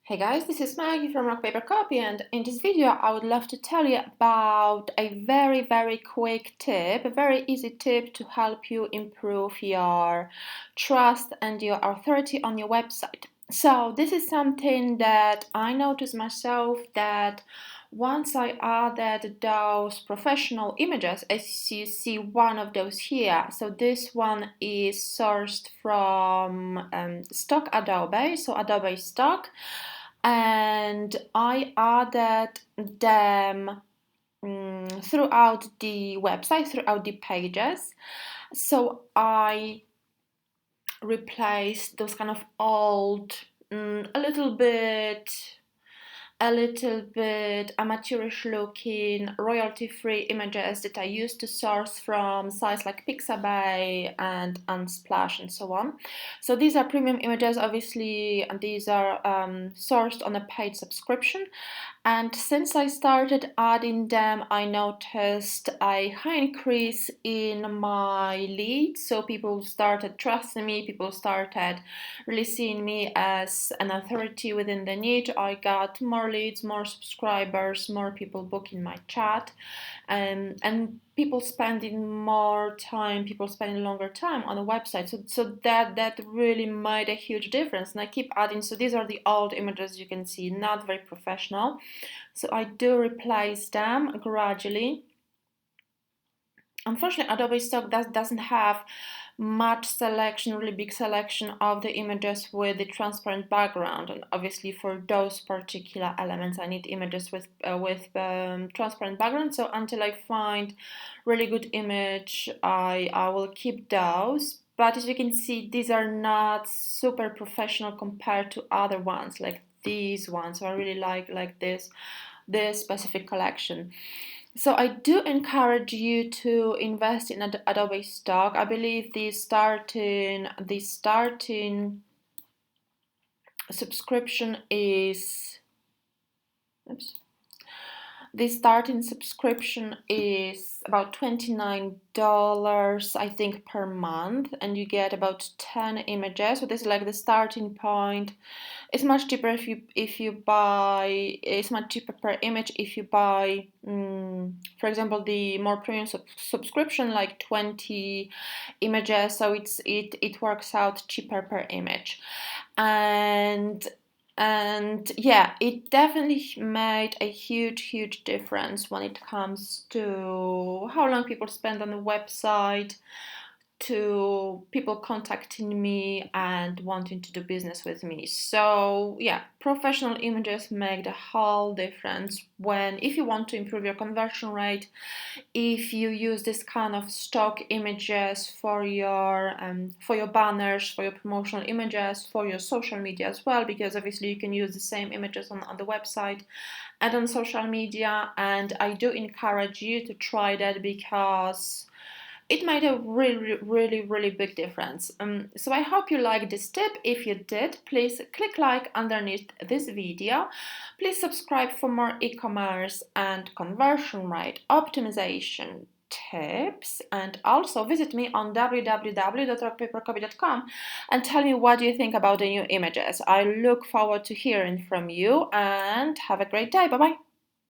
Hey guys, this is Maggie from Rock Paper Copy, and in this video I would love to tell you about a very quick tip, a very easy tip to help you improve your trust and your authority on your website. So this is something that I noticed myself, that once I added those professional images, as you see one of those here, so this one is sourced from stock Adobe, so Adobe stock, and I added them throughout the website, throughout the pages. So I replaced those kind of old, a little bit amateurish looking royalty-free images that I used to source from sites like Pixabay and Unsplash and so on. So these are premium images, obviously, and these are sourced on a paid subscription. And since I started adding them, I noticed a high increase in my leads. So people started trusting me, people started really seeing me as an authority within the niche. I got more leads, more subscribers, more people booking my chat, and people spending more time, people spending longer time on the website. So that really made a huge difference. And I keep adding. So these are the old images, you can see, not very professional. So I do replace them gradually. Unfortunately, Adobe Stock doesn't have much selection, really big selection of the images with the transparent background, and obviously for those particular elements I need images with transparent background. So until I find really good image, I will keep those. But as you can see, these are not super professional compared to other ones like these ones. So I really like this specific collection. So I do encourage you to invest in Adobe stock. I believe the starting subscription is, oops. The starting subscription is about $29, I think, per month, and you get about 10 images. So this is like the starting point. It's much cheaper if you buy. It's much cheaper per image if you buy, for example, the more premium subscription, like 20 images. So it works out cheaper per image, and yeah, it definitely made a huge difference when it comes to how long people spend on the website, to people contacting me and wanting to do business with me. So yeah, professional images make the whole difference if you want to improve your conversion rate, if you use this kind of stock images for your banners, for your promotional images, for your social media as well, because obviously you can use the same images on the website and on social media. And I do encourage you to try that, because it made a really big difference. So I hope you liked this tip. If you did, please click like underneath this video. Please subscribe for more e-commerce and conversion rate optimization tips, and also visit me on www.rockpapercopy.com and tell me what you think about the new images. I look forward to hearing from you, and have a great day. Bye bye.